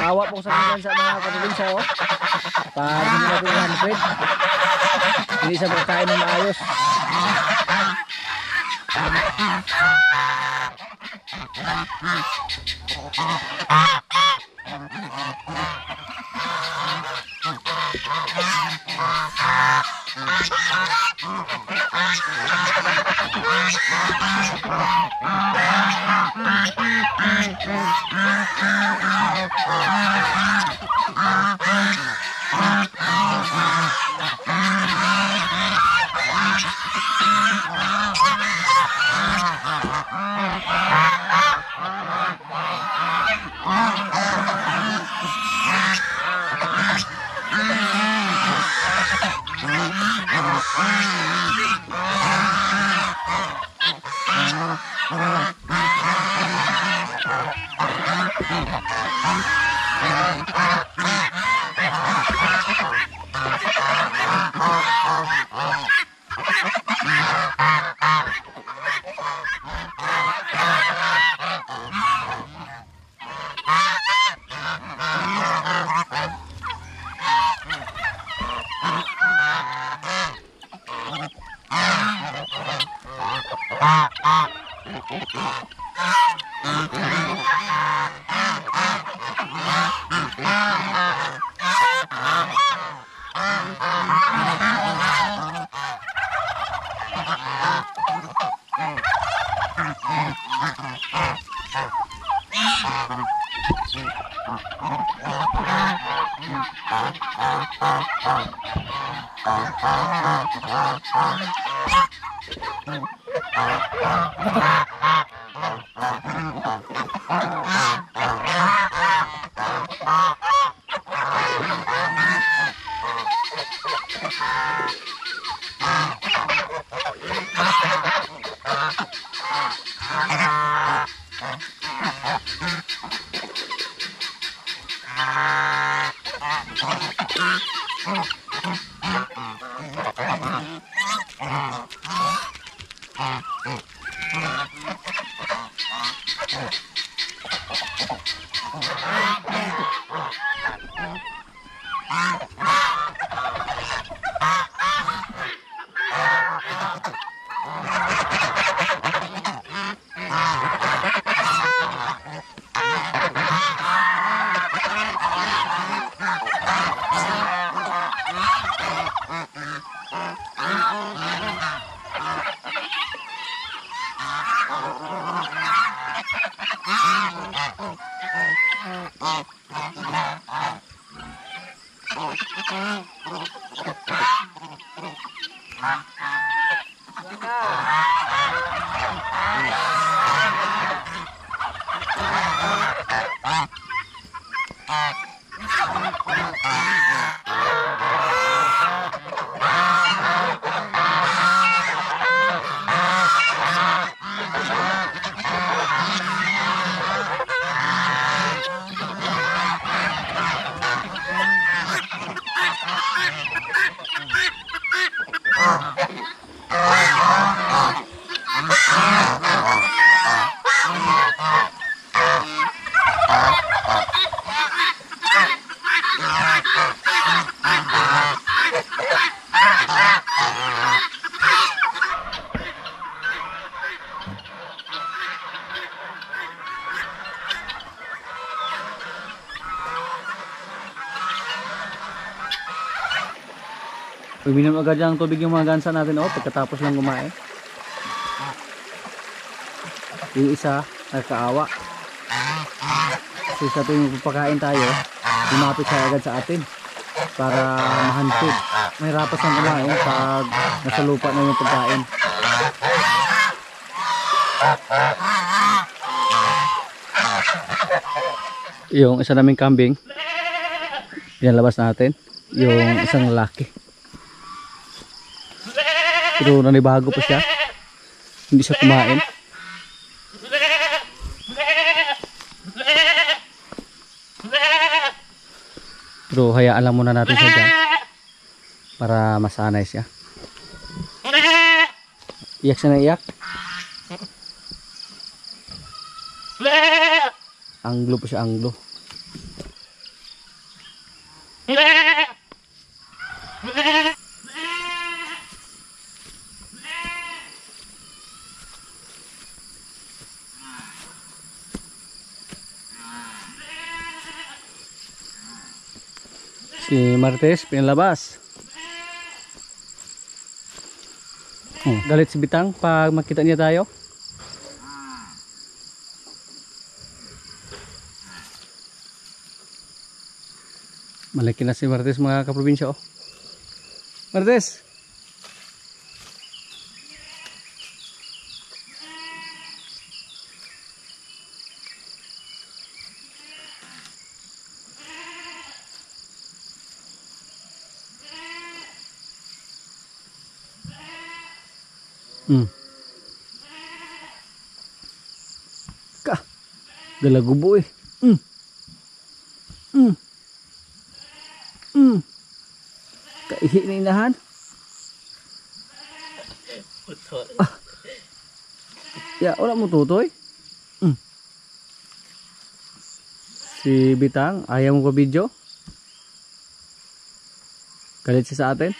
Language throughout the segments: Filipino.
Awa po sa mga kanulinsa, oh. Pag hindi natin i-handfeed, hindi sa magkain ng maayos. Uminom agad yung tubig yung mga gansa natin pagkatapos lang kumain. Yung isa nagkaawa. Kasi sa tuwing pagpakain tayo, lumapit siya agad sa atin para mahantid. Mahirapan siyang kumain pag nasa lupa na yung pagkain. Yung isa naming kambing, pinalabas natin. Yung isang lalaki. Pero nanibago pa siya. Hindi siya kumain. Pero hayaan lang muna natin siya dyan para masanay siya. Iyak siya na iyak. Anglo pa siya, anglo. Si Martes pinalabas. Galit si Bitang pag makita niya tayo. Malaki na si Martes mga kaprobinsya. Martes! Ka, galagubo eh. Kaihi na inahan. Ya, wala mo tutoy. Si Bitang, ayaw mo pa video? Galit siya sa atin.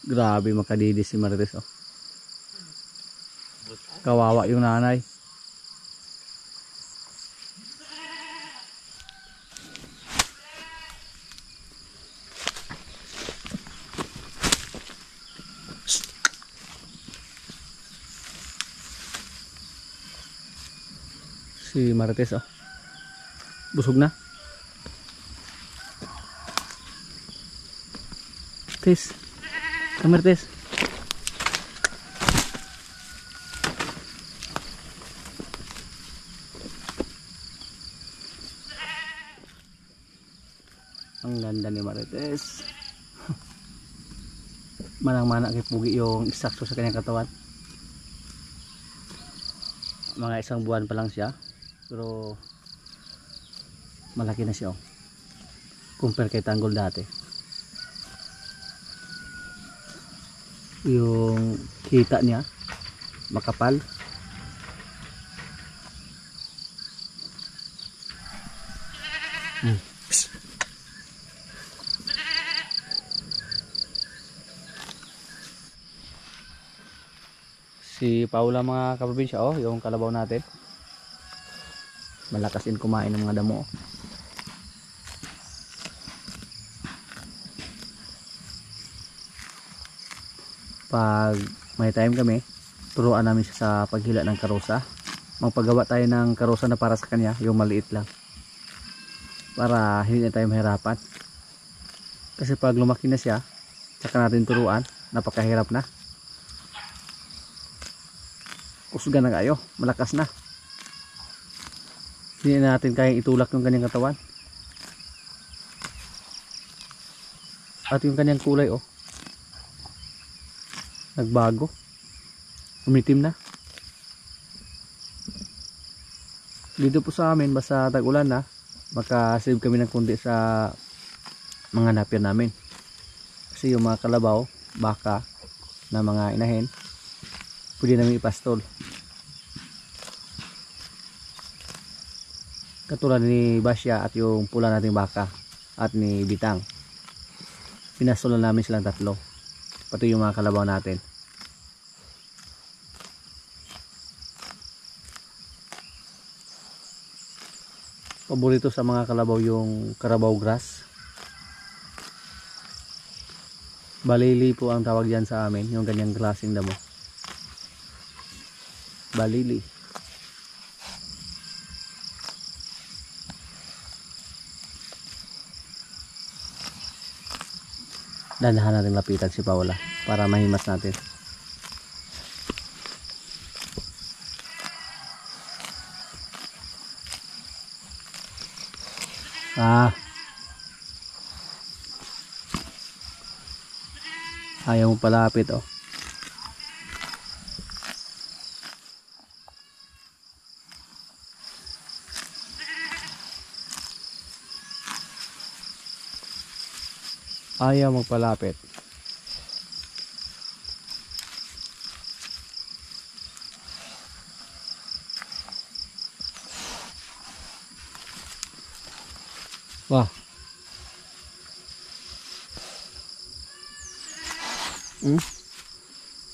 Grabe makadidis si Martes Kawawa yung nanay. Si Martes busog na. Tes. Martes. Ang ganda ni Martes. Manang-mana kay pugi yung isakto sa kanyang katawan. Mga isang buwan pa lang siya, pero malaki na siya compare kay Tanggol dati. Yung kita niya makapal. Si Paula mga kaprobinsya yung kalabaw natin. Malakas din kumain ng mga damo. Pag may time kami, turuan namin siya sa paghila ng karosa. Magpagawa tayo ng karosa na para sa kanya, yung maliit lang, para hindi na tayo mahirapan. Kasi pag lumaki na siya, saka natin turuan, napakahirap na. Usgan na kayo, malakas na. Hindi na natin kayang itulak yung kanyang katawan. At yung kanyang kulay nagbago, umitim na. Dito po sa amin basta tag-ulan na, makasave kami ng kundi sa mga napier namin. Kasi yung mga kalabaw, baka na mga inahin, pwede namin ipastol. Katulad ni Basya at yung pula nating baka at ni Bitang, pinastolan namin silang tatlo, pati yung mga kalabaw natin. Paborito sa mga kalabaw yung Carabao grass. Balili po ang tawag yan sa amin, yung ganyang klaseng damo. Balili. Dandahan natin lapitan si Paula para mahimas natin. Ayaw mo palapit oh. Ayaw magpalapit. Wah.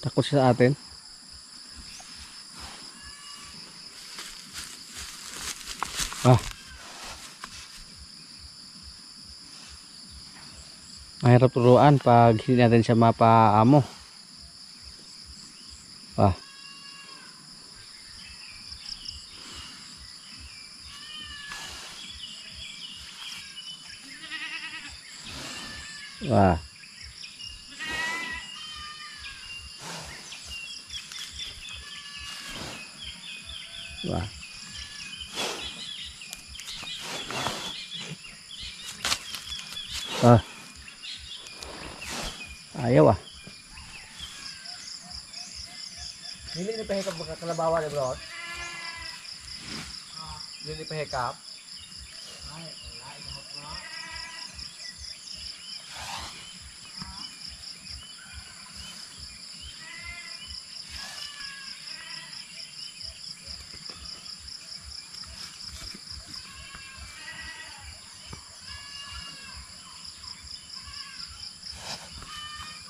Takot siya sa atin. Mahirap turuan pag hindi natin siya mapaamo. Wah. Wah. Wah. Ayaw ah. Dili ni pahikap magkakalabawa ni bro. Dili ni pahikap.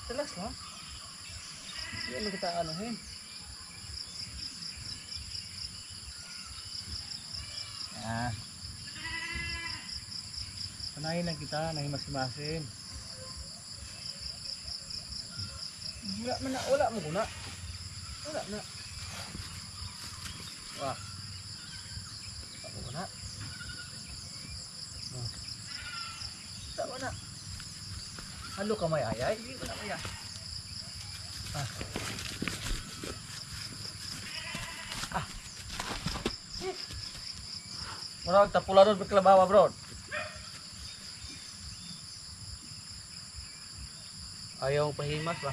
Relax lang. Hindi mo kita anuhin. Panahin lang kita, nahimas-himasin. Wala mo guna. Wala na. Wah. Wala mo guna. Wala mo na. Halo ka may ayay? Hindi ko na maya. Marag tapula ron berkelabawa bro. Ayaw pahimas ba?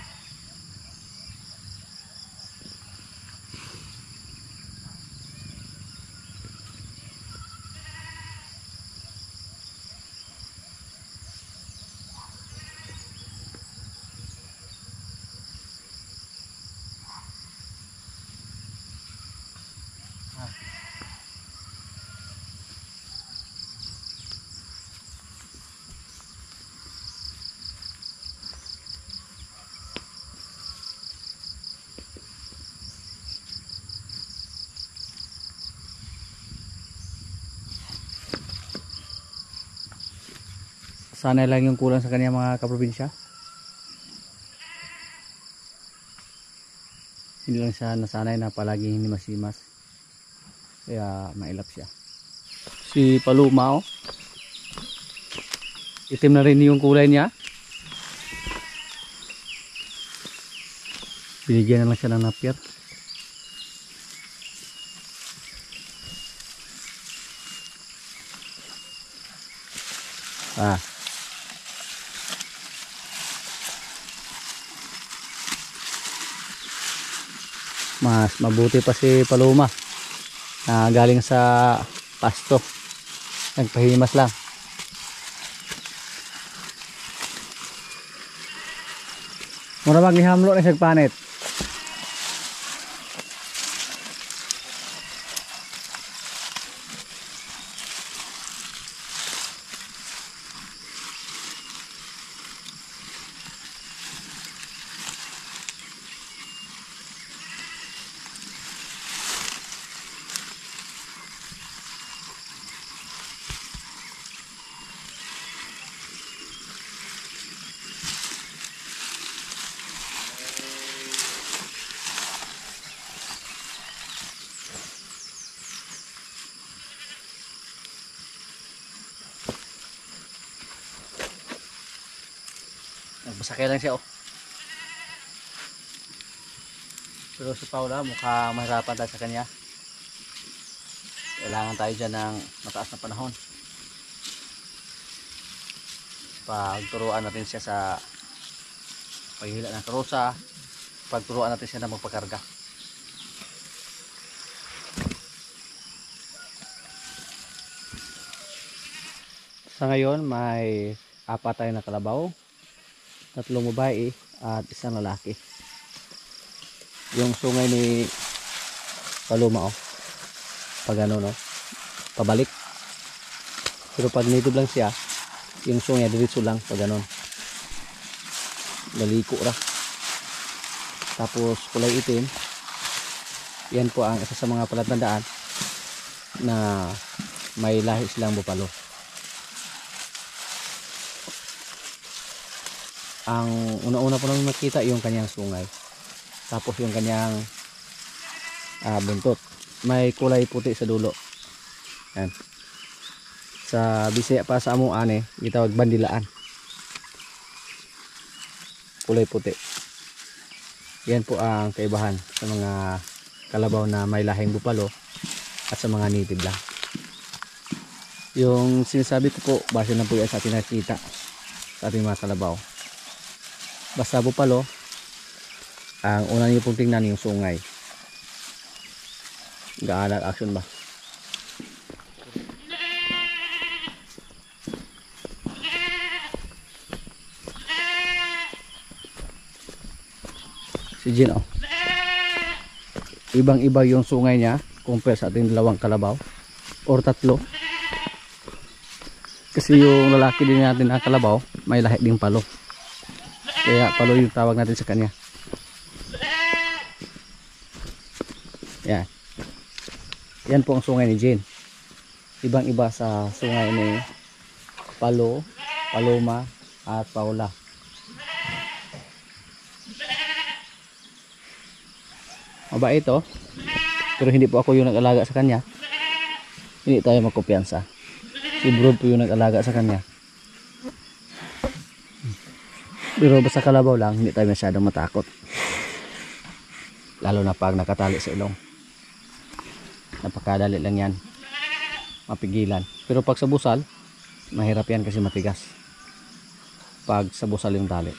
Sanay lang yung kulang sa kanya mga kaprobinsya. Hindi lang siya nasanay na palaging hinimas-himas. Kaya mailap siya. Si Paloma oh. Itim na rin yung kulay niya. Binigyan na lang siya ng napier. Mas mabuti pa si Paloma na galing sa pasto, nagpahimas lang. Mura magnihamlo na siya panit. Masakay lang siya oh. Pero si Paula mukhang mahirapan tayo sa kanya. Kailangan tayo dyan ng mataas na panahon. Pagturuan natin siya sa paghila ng karosa. Pagturuan natin siya na magpakarga. Sa ngayon may 4 tayo na kalabaw. 3 babae at 1 lalaki. Yung sungay ni Paloma oh. Pag ano no, pabalik. Pero pag native lang siya, yung sungay diretso lang pag ganon. Daliko ra. Tapos kulay itim. Yan po ang isa sa mga palatandaan na may lahi silang bupalo. Ang una-una po namin makita yung kanyang sungay. Tapos yung kanyang buntot. May kulay puti sa dulo. Yan. Sa Bisaya pa sa amuan gitawag bandilaan. Kulay puti. Yan po ang kaibahan sa mga kalabaw na may lahing bupalo at sa mga native lang. Yung sinasabi ko po, base na po yan sa ating nakita sa ating mga kalabaw. Basta bupalo, ang una niyo pong tingnan yung sungay. Gaalag action ba? Si Jin oh. Ibang-iba yung sungay niya compare sa ating 2 kalabaw or 3. Kasi yung lalaki din natin na kalabaw may lahi ding palo. Kaya palo yung tawag natin sa kanya. Yan. Yan po ang sungay ni Jane. Ibang-iba sa sungay ni Palo, Paloma at Paula. Mabait ito. Pero hindi po ako yung nag-alaga sa kanya. Hindi tayo magkumpiyansa. Si Bro po yung nag-alaga sa kanya. Pero basta kalabaw lang, hindi tayo masyadong matakot. Lalo na pag nakatali sa ilong. Napakadali lang yan. Mapigilan. Pero pag sa busal, mahirap yan kasi matigas. Pag sa busal yung tali.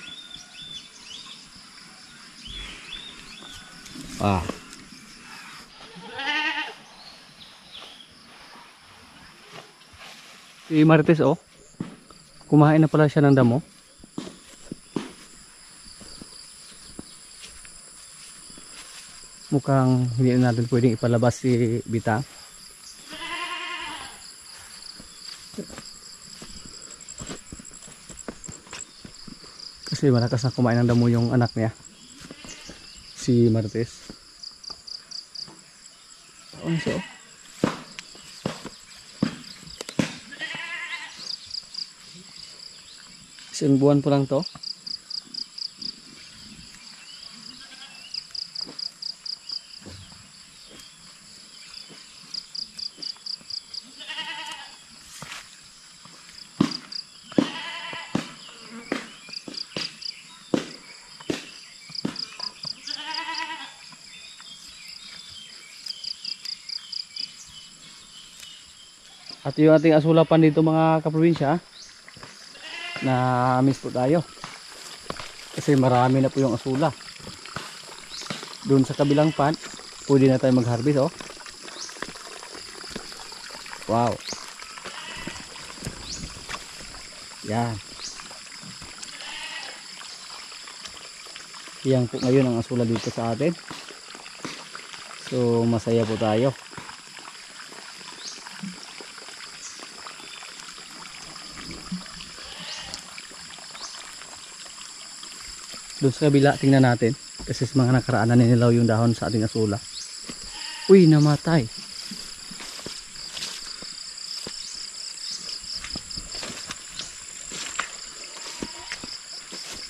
Si Marites oh. Kumain na pala siya ng damo. Mukhang hindi na natin pwedeng ipalabas si Bita. Kasi malakas na kumain ng damo yung anak niya. Si Marites. Ano siya oh? Isang buwan po lang to. At yung ating asulapan dito mga kaprobinsya, na miss po tayo kasi marami na po yung asula. Doon sa kabilang pan pwede na tayo mag-harvest oh. Wow. Yan. Yan po ngayon ang asula dito sa atin. So masaya po tayo. Doon sa kabila, tingnan natin. Kasi sa mga nakaraan na ninilaw yung dahon sa ating asula. Uy, namatay.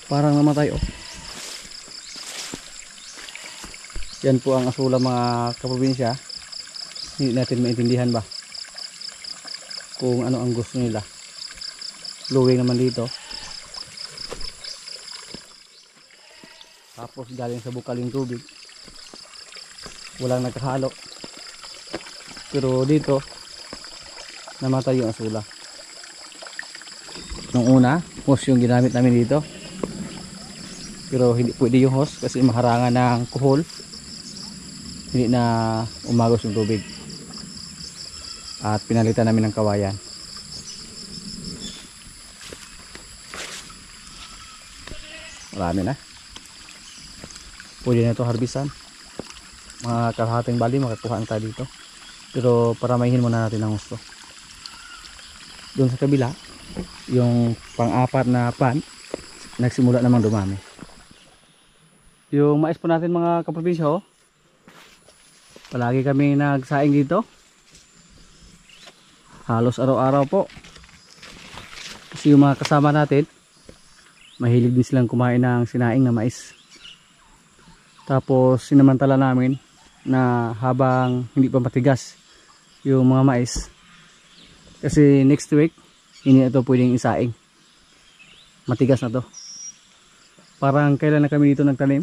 Parang namatay oh. Yan po ang asula mga kaprobinsya. Hindi natin maintindihan ba kung ano ang gusto nila. Luwing naman dito. Tapos galing sa bukal yung tubig. Walang nagkahalo. Pero dito, namatay yung asula. Nung una, hose yung ginamit namin dito. Pero hindi pwede yung hose kasi maharangan ng kuhol. Hindi na umagos yung tubig. At pinalitan namin ng kawayan. Marami na. Pwede na ito harbisan. Mga kalahating bali makakuha na tayo dito. Pero paramihin muna natin ang gusto. Doon sa kabila, yung pang-apat na pan, nagsimula namang dumami. Yung mais po natin mga kaprobinsya, oh. Palagi kami nagsaing dito. Halos araw-araw po. Kasi yung mga kasama natin, mahilig din silang kumain ng sinaing na mais. Tapos sinamantala namin na habang hindi pa matigas yung mga mais, kasi next week hindi na ito pwedeng isaing, matigas na to. Parang kailan na kami dito nagtanim,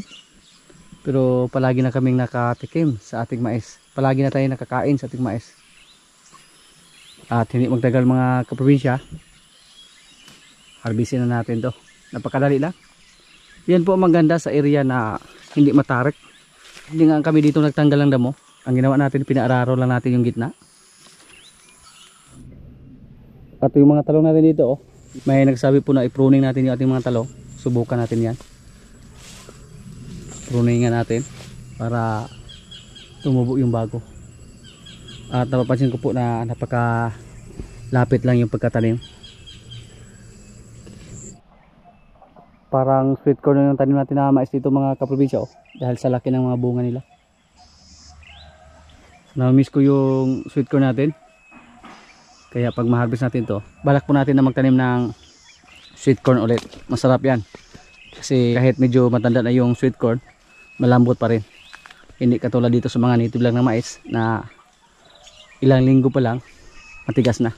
pero palagi na kaming nakatikim sa ating mais, palagi na tayo nakakain sa ating mais. At hindi magtagal mga kaprobinsya, harbisin na natin to. Napakadali lang. Yan po ang maganda sa area na hindi matarik. Hindi nga kami dito nagtanggal ng damo. Ang ginawa natin, pinaararo lang natin yung gitna. At yung mga talong natin dito, oh, may nagsabi po na i-pruning natin yung ating mga talong. Subukan natin yan. Pruningan natin para tumubo yung bago. At napapansin ko po na napakalapit lang yung pagkatanim. Parang sweet corn yung tanim natin na mais dito mga kaprobinsya, oh, dahil sa laki ng mga bunga nila. Na-miss ko yung sweet corn natin. Kaya pag ma-harvest natin to, balak po natin na magtanim ng sweet corn ulit. Masarap yan. Kasi kahit medyo matanda na yung sweet corn, malambot pa rin. Hindi katulad dito sa mga native lang na mais na ilang linggo pa lang matigas na.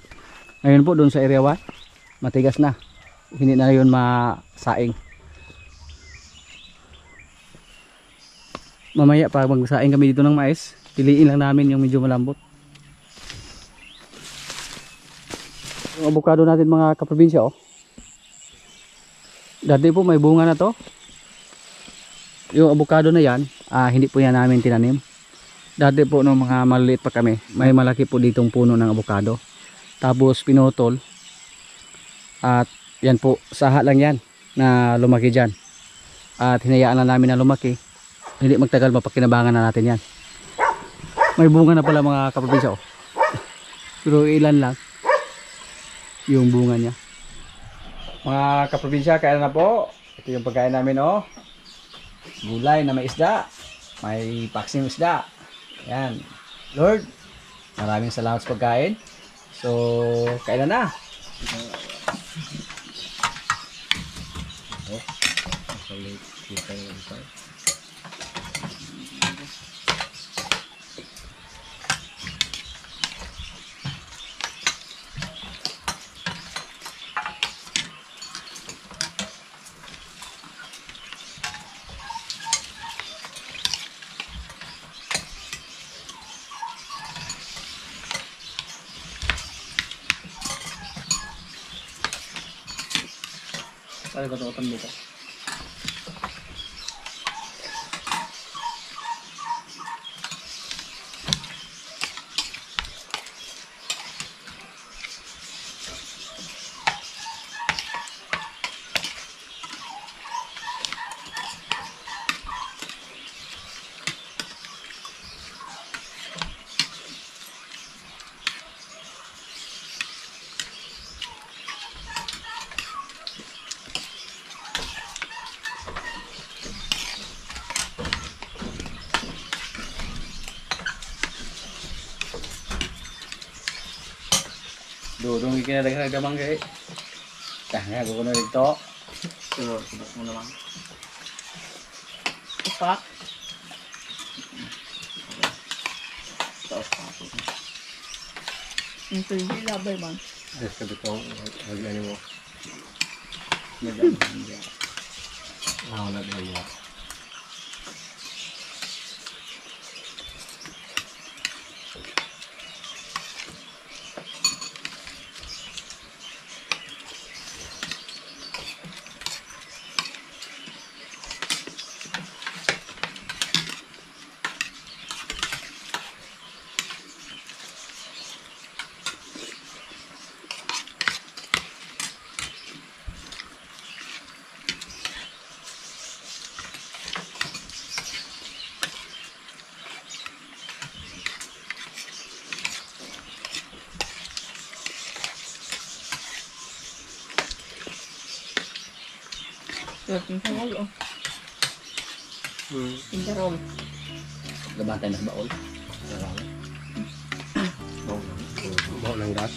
Ngayon po doon sa area 1, matigas na. Hindi na yun masaing. Mamaya pag magsaing kami dito ng mais, piliin lang namin yung medyo malambot. Yung avocado natin mga kaprobinsya, oh. Dati po may bunga na to. Yung avocado na yan, hindi po yan namin tinanim. Dati po nung mga maliliit pa kami, may malaki po ditong puno ng avocado. Tapos pinutol. At yan po, saha lang yan na lumaki dyan. At hinayaan na namin na lumaki. Hindi magtagal, mapakinabangan na natin yan. May bunga na pala mga kaprobinsya, oh. Pero ilan lang yung bunga niya. Mga kaprobinsya, kaya na po. Ito yung pagkain namin, oh. Gulay na may isda. May paksing isda. Yan. Lord, maraming salamat sa pagkain. So, kailan na? Ay, kototan dito. Dudong ikinadaghan ng damang kay. Kaya ko na dito. Subok mo naman. Upak. Taos pa po. Ito yung labay man. Yes, sabi ko, mag-ano mo. Mag-ano mo. Nakawala din mo. Pintarol, oh. Pintarol. Labantay na sa baol. Bawa ng gas.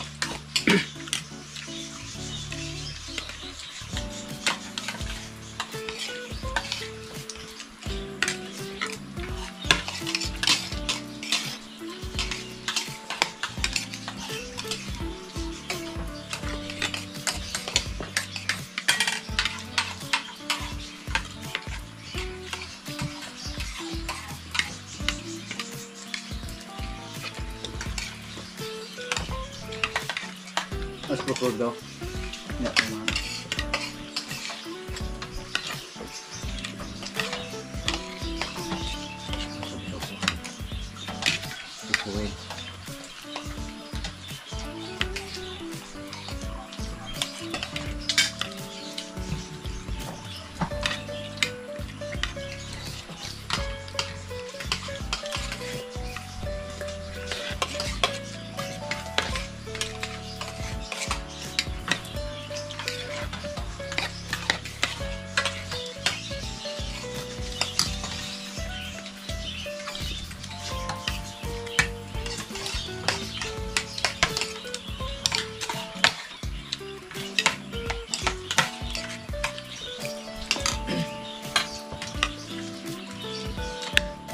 Mas pupur daw. Ya, teman. Ikuin.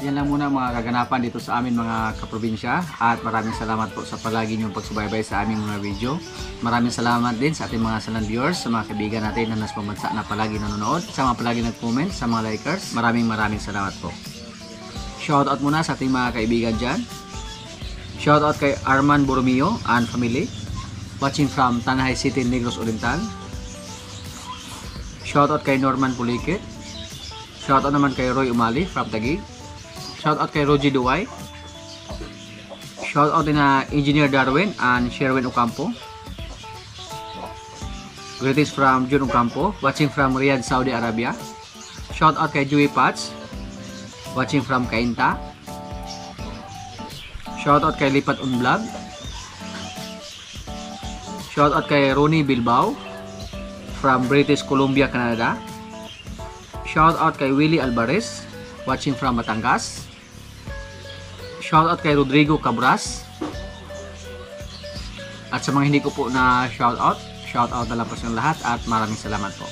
Yan lang muna mga kaganapan dito sa amin mga kaprobinsya, at maraming salamat po sa palagi niyong pagsubaybay sa aming mga video. Maraming salamat din sa ating mga silent viewers, sa mga kaibigan natin na nasa pamansa na palagi nanonood, sa mga palagi nag-comment, sa mga likers. Maraming salamat po. Shoutout muna sa ating mga kaibigan dyan. Shoutout kay Arman Borromeo and family, watching from Tanay City, Negros Oriental. Shoutout kay Norman Pulikit. Shoutout naman kay Roy Umali from Taguig. Shoutout kay Rogie Duway. Shoutout din na Engineer Darwin and Sherwin Ocampo. Greetings from Jun Ocampo, watching from Riyadh, Saudi Arabia. Shoutout kay Joey Patch, watching from Cainta. Shoutout kay Lipat Vlog. Shoutout kay Ronnie Bilbao from British Columbia, Canada. Shoutout kay Willie Alvarez, watching from Batangas. Shoutout kay Rodrigo Cabras. At sa mga hindi ko po na shoutout na lang po sa lahat, at maraming salamat po.